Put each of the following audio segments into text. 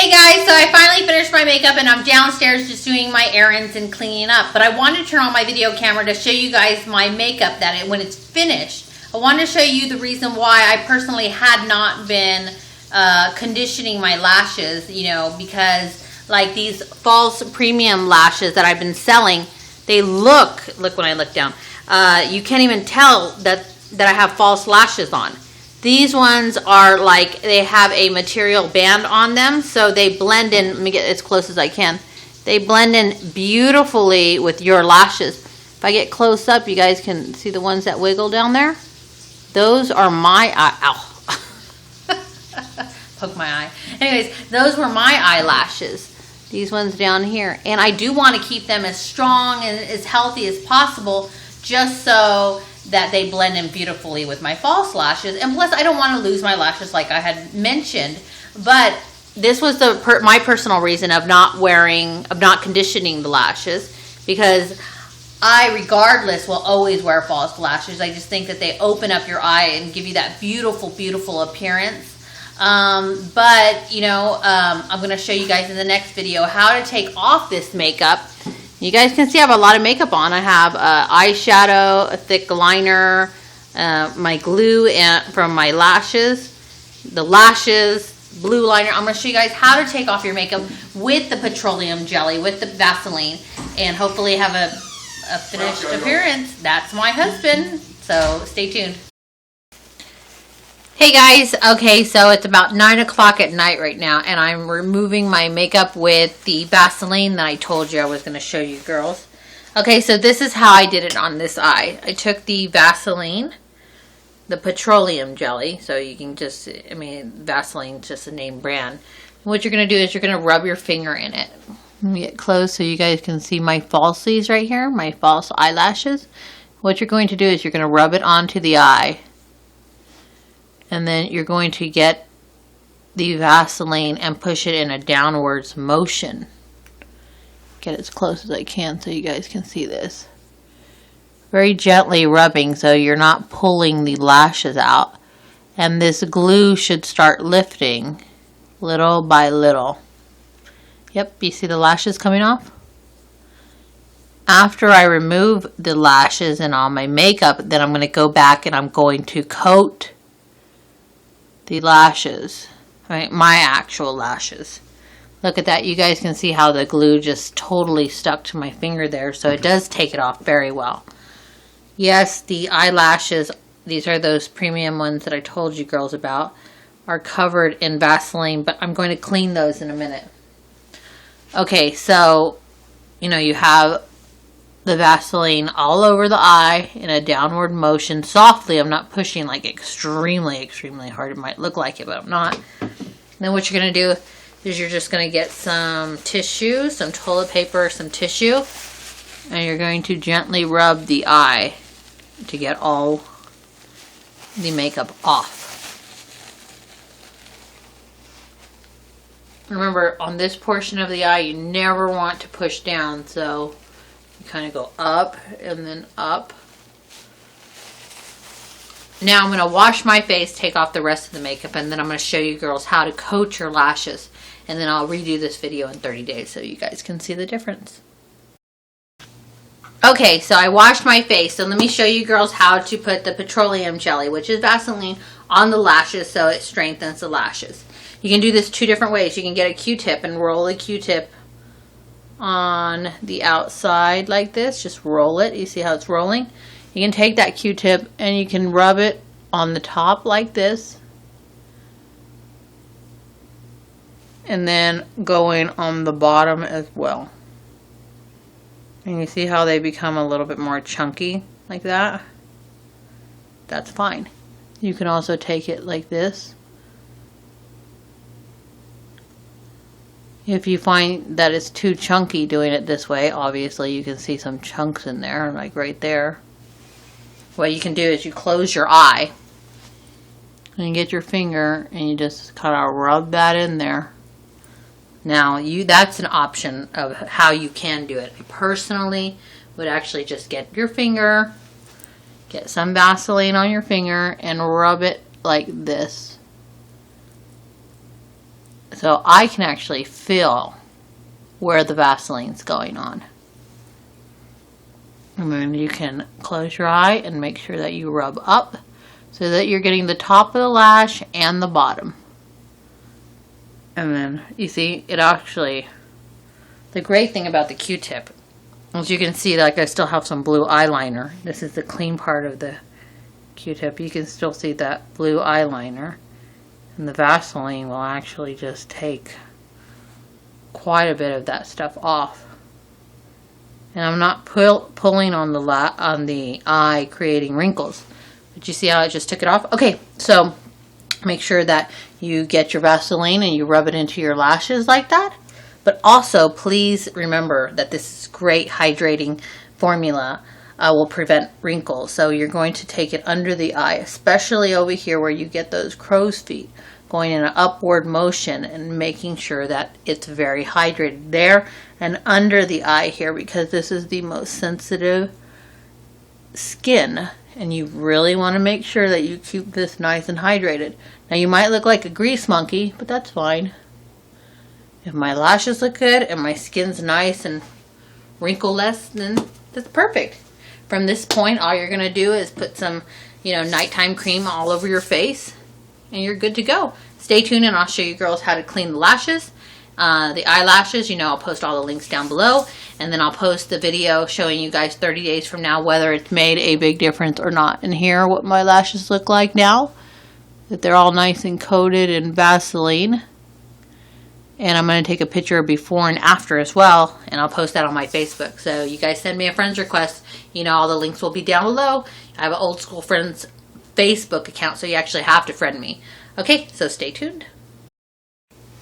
Hey guys, so I finally finished my makeup and I'm downstairs just doing my errands and cleaning up. But I wanted to turn on my video camera to show you guys my makeup when it's finished. I wanted to show you the reason why I personally had not been conditioning my lashes, you know, because like these false premium lashes that I've been selling, they look when I look down, you can't even tell that I have false lashes on. These ones are like, they have a material band on them, so they blend in. Let me get as close as I can. They blend in beautifully with your lashes. If I get close up, you guys can see the ones that wiggle down there. Those are my, ow. Poke my eye. Anyways, those were my eyelashes. These ones down here. And I do want to keep them as strong and as healthy as possible, just so that they blend in beautifully with my false lashes. And plus, I don't want to lose my lashes like I had mentioned. But this was my personal reason of not conditioning the lashes, because I, regardless, will always wear false lashes. I just think that they open up your eye and give you that beautiful, beautiful appearance. But, you know, I'm going to show you guys in the next video how to take off this makeup. You guys can see I have a lot of makeup on. I have eyeshadow, a thick liner, my glue from my lashes, the lashes, blue liner. I'm going to show you guys how to take off your makeup with the petroleum jelly, with the Vaseline, and hopefully have a finished appearance. That's my husband, so stay tuned. Hey guys, okay, so it's about 9 o'clock at night right now, and I'm removing my makeup with the Vaseline that I told you I was going to show you girls. Okay, so this is how I did it on this eye. I took the Vaseline, the petroleum jelly, so you can just, I mean, Vaseline's just a name brand. What you're going to do is you're going to rub your finger in it. Let me get close so you guys can see my falsies right here, my false eyelashes. What you're going to do is you're going to rub it onto the eye. And then you're going to get the Vaseline and push it in a downwards motion. Get as close as I can so you guys can see this. Very gently rubbing so you're not pulling the lashes out. And this glue should start lifting little by little. Yep, you see the lashes coming off? After I remove the lashes and all my makeup, then I'm going to go back and I'm going to coat the lashes, right? My actual lashes. Look at that. You guys can see how the glue just totally stuck to my finger there, so it does take it off very well. Yes, the eyelashes, these are those premium ones that I told you girls about, are covered in Vaseline, but I'm going to clean those in a minute. Okay, so, you know, you have the Vaseline all over the eye in a downward motion, softly. I'm not pushing like extremely, extremely hard. It might look like it, but I'm not. And then what you're going to do is you're just going to get some tissue, some toilet paper, some tissue, and you're going to gently rub the eye to get all the makeup off. Remember, on this portion of the eye, you never want to push down, so you kind of go up and then up. Now I'm going to wash my face, take off the rest of the makeup, and then I'm going to show you girls how to coat your lashes. And then I'll redo this video in 30 days so you guys can see the difference. Okay, so I washed my face. So let me show you girls how to put the petroleum jelly, which is Vaseline, on the lashes so it strengthens the lashes. You can do this 2 different ways. You can get a Q-tip and roll a Q-tip on the outside like this. Just roll it. You see how it's rolling? You can take that Q-tip and you can rub it on the top like this, and then going on the bottom as well. And you see how they become a little bit more chunky like that? That's fine. You can also take it like this. If you find that it's too chunky doing it this way, obviously you can see some chunks in there, like right there. What you can do is you close your eye and you get your finger and you just kind of rub that in there. Now, that's an option of how you can do it. I personally would actually just get your finger, get some Vaseline on your finger, and rub it like this. So I can actually feel where the Vaseline's going on. And then you can close your eye and make sure that you rub up so that you're getting the top of the lash and the bottom. And then you see it actually, the great thing about the Q-tip, as you can see, like I still have some blue eyeliner. This is the clean part of the Q-tip. You can still see that blue eyeliner. And the Vaseline will actually just take quite a bit of that stuff off. And I'm not pulling on the eye, creating wrinkles. But you see how I just took it off? Okay, so make sure that you get your Vaseline and you rub it into your lashes like that. But also, please remember that this great hydrating formula will prevent wrinkles. So you're going to take it under the eye, especially over here where you get those crow's feet, going in an upward motion and making sure that it's very hydrated there and under the eye here, because this is the most sensitive skin and you really want to make sure that you keep this nice and hydrated. Now you might look like a grease monkey, but that's fine. If my lashes look good and my skin's nice and wrinkle-less, then that's perfect. From this point, all you're going to do is put some, nighttime cream all over your face and you're good to go. Stay tuned and I'll show you girls how to clean the lashes. The eyelashes, I'll post all the links down below, and then I'll post the video showing you guys 30 days from now whether it's made a big difference or not. And here are what my lashes look like now, that they're all nice and coated in Vaseline. And I'm going to take a picture of before and after as well, and I'll post that on my Facebook. So you guys send me a friend's request. All the links will be down below. I have an old school friends Facebook account, so you actually have to friend me. Okay, so stay tuned.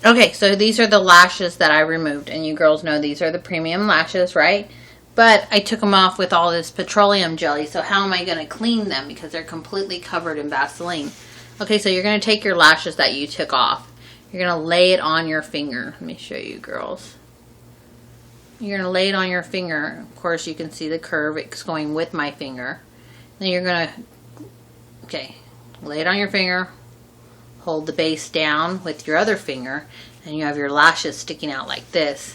Okay, so these are the lashes that I removed, and you girls know these are the premium lashes, right? But I took them off with all this petroleum jelly, so how am I going to clean them? Because they're completely covered in Vaseline. Okay, so you're going to take your lashes that you took off. You're going to lay it on your finger. Let me show you, girls. You're going to lay it on your finger. Of course, you can see the curve. It's going with my finger. Then you're going to, lay it on your finger. Hold the base down with your other finger, and you have your lashes sticking out like this.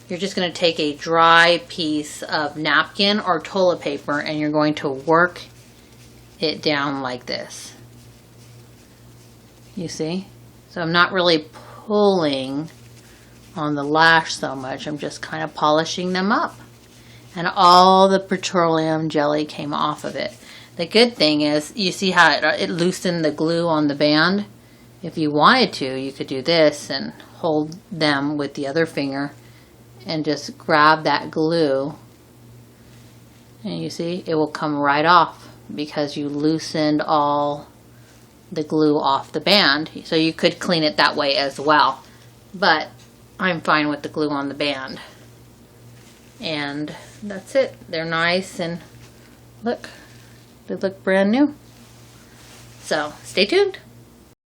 You're just going to take a dry piece of napkin or toilet paper and you're going to work it down like this. You see? So I'm not really pulling on the lash so much. I'm just kind of polishing them up. And all the petroleum jelly came off of it. The good thing is, you see how it loosened the glue on the band? If you wanted to, you could do this and hold them with the other finger and just grab that glue. And you see, it will come right off because you loosened all the glue off the band. So you could clean it that way as well. But I'm fine with the glue on the band. And that's it. They're nice and look. They look brand new. So, stay tuned.